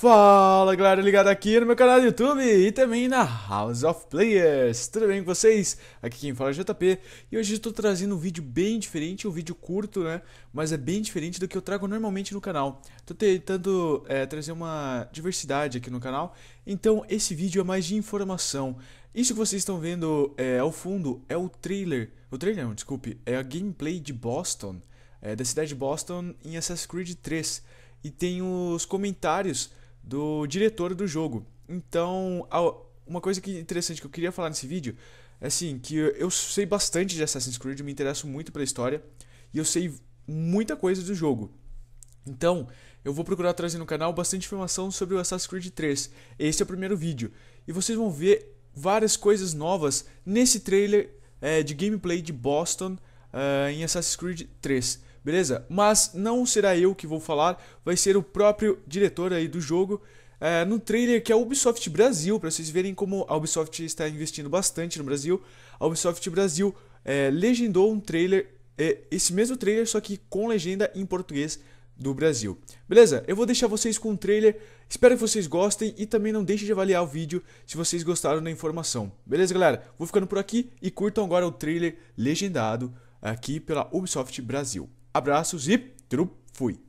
Fala galera, ligado aqui no meu canal do YouTube e também na House of Players. Tudo bem com vocês? Aqui quem fala é o JP e hoje estou trazendo um vídeo bem diferente, um vídeo curto, né? Mas é bem diferente do que eu trago normalmente no canal. Estou tentando trazer uma diversidade aqui no canal, então esse vídeo é mais de informação. Isso que vocês estão vendo ao fundo é o trailer não, desculpe, é a gameplay de Boston, da cidade de Boston em Assassin's Creed 3. E tem os comentários do diretor do jogo. Então, uma coisa interessante que eu queria falar nesse vídeo é assim, que eu sei bastante de Assassin's Creed, eu me interesso muito pela história e eu sei muita coisa do jogo. Então, eu vou procurar trazer no canal bastante informação sobre o Assassin's Creed 3. Esse é o primeiro vídeo. E vocês vão ver várias coisas novas nesse trailer de gameplay de Boston em Assassin's Creed 3. Beleza? Mas não será eu que vou falar, vai ser o próprio diretor aí do jogo no trailer que é a Ubisoft Brasil, para vocês verem como a Ubisoft está investindo bastante no Brasil. A Ubisoft Brasil legendou um trailer, esse mesmo trailer, só que com legenda em português do Brasil. Beleza? Eu vou deixar vocês com o trailer, espero que vocês gostem e também não deixem de avaliar o vídeo se vocês gostaram da informação. Beleza, galera? Vou ficando por aqui e curtam agora o trailer legendado aqui pela Ubisoft Brasil. Abraços e fui!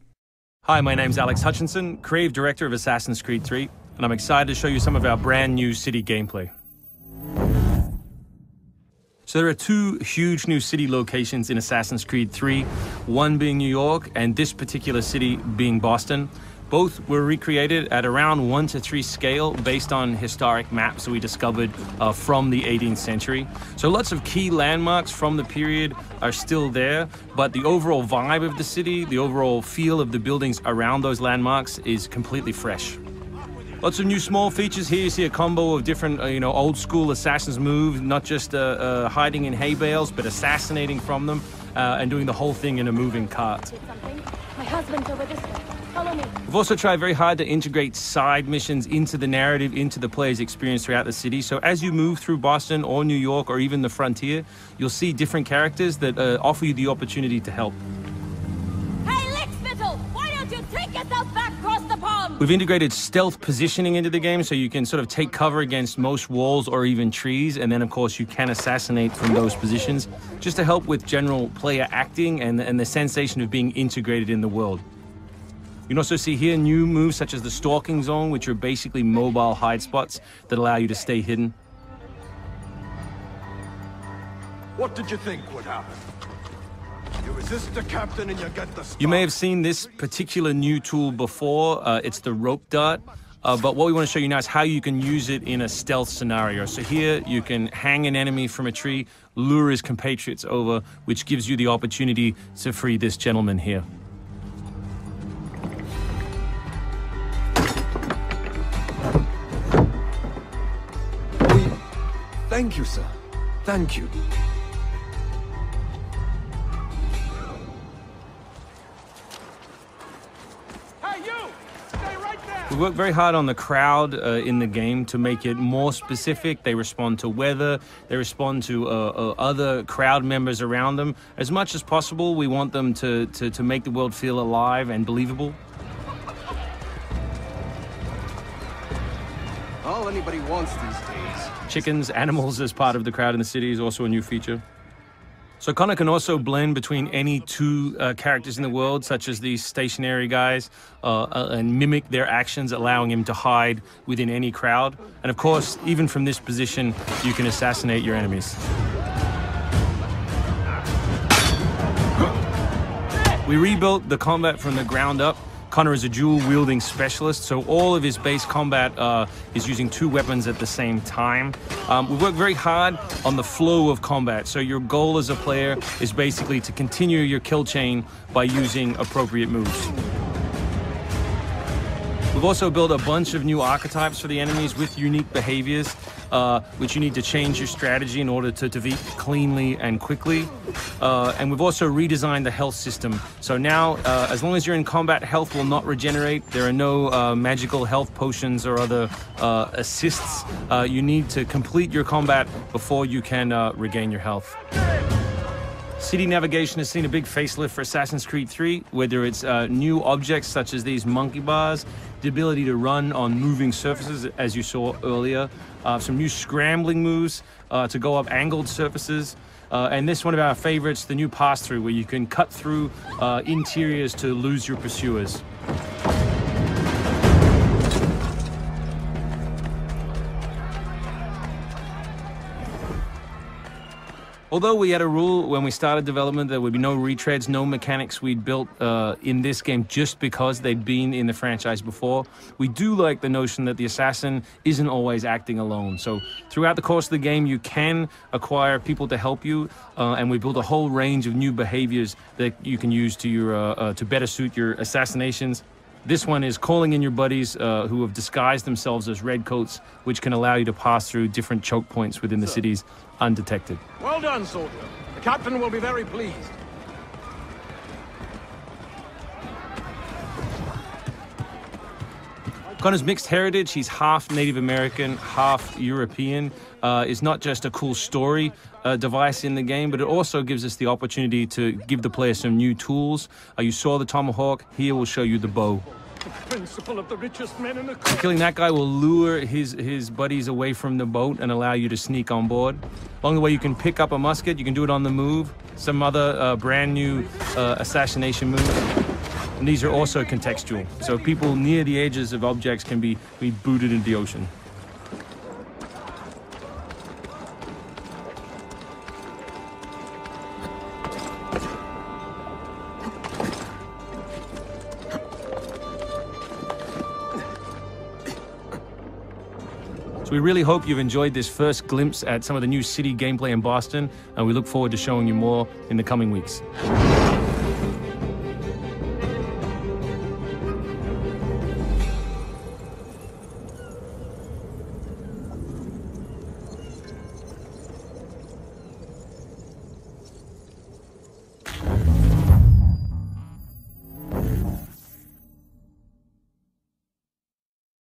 Hi, my name's Alex Hutchinson, Creative Director of Assassin's Creed 3, and I'm excited to show you some of our brand new city gameplay. So there are two huge new city locations in Assassin's Creed 3, one being New York and this particular city being Boston. Both were recreated at around 1:3 scale based on historic maps that we discovered from the 18th century. So lots of key landmarks from the period are still there, but the overall vibe of the city, the overall feel of the buildings around those landmarks is completely fresh. Lots of new small features here. You see a combo of different, old school assassin's moves, not just hiding in hay bales, but assassinating from them and doing the whole thing in a moving cart. My husband's over this way. Follow me. We've also tried very hard to integrate side missions into the narrative, into the player's experience throughout the city. So as you move through Boston or New York or even the frontier, you'll see different characters that offer you the opportunity to help. Hey, Lickspittle! Why don't you take yourself back across the pond? We've integrated stealth positioning into the game so you can sort of take cover against most walls or even trees, and then of course you can assassinate from those positions, just to help with general player acting and the sensation of being integrated in the world. You can also see here new moves such as the stalking zone, which are basically mobile hide spots that allow you to stay hidden. What did you think would happen? You resist the captain and you get the You may have seen this particular new tool before. It's the rope dart. But what we want to show you now is how you can use it in a stealth scenario. So here you can hang an enemy from a tree, lure his compatriots over, which gives you the opportunity to free this gentleman here. Thank you, sir. Thank you. Hey, you! Stay right there! We work very hard on the crowd in the game to make it more specific. They respond to weather, they respond to other crowd members around them. As much as possible, we want them to make the world feel alive and believable. All anybody wants these days. Chickens, animals as part of the crowd in the city is also a new feature. So Connor can also blend between any two characters in the world, such as these stationary guys, and mimic their actions, allowing him to hide within any crowd. And of course, even from this position, you can assassinate your enemies. We rebuilt the combat from the ground up. Connor is a dual-wielding specialist, so all of his base combat is using two weapons at the same time. We work very hard on the flow of combat, so your goal as a player is basically to continue your kill chain by using appropriate moves. We've also built a bunch of new archetypes for the enemies with unique behaviors, which you need to change your strategy in order to defeat cleanly and quickly. And we've also redesigned the health system. So now, as long as you're in combat, health will not regenerate. There are no magical health potions or other assists. You need to complete your combat before you can regain your health. City navigation has seen a big facelift for Assassin's Creed 3, whether it's new objects such as these monkey bars, the ability to run on moving surfaces, as you saw earlier, some new scrambling moves to go up angled surfaces, and this one of our favorites, the new pass-through, where you can cut through interiors to lose your pursuers. Although we had a rule when we started development there would be no retreads, no mechanics we'd built in this game just because they'd been in the franchise before, we do like the notion that the assassin isn't always acting alone. So throughout the course of the game, you can acquire people to help you, and we built a whole range of new behaviors that you can use to your to better suit your assassinations. This one is calling in your buddies who have disguised themselves as redcoats, which can allow you to pass through different choke points within the cities undetected. Well done, soldier. The captain will be very pleased. Connor's mixed heritage, he's half Native American, half European, is not just a cool story device in the game, but it also gives us the opportunity to give the player some new tools. You saw the tomahawk, here we'll show you the bow. The principal of the richest men in the Killing that guy will lure his buddies away from the boat and allow you to sneak on board. Along the way, you can pick up a musket, you can do it on the move, some other brand new assassination moves. And these are also contextual, so people near the edges of objects can be booted into the ocean. So we really hope you've enjoyed this first glimpse at some of the new city gameplay in Boston, and we look forward to showing you more in the coming weeks.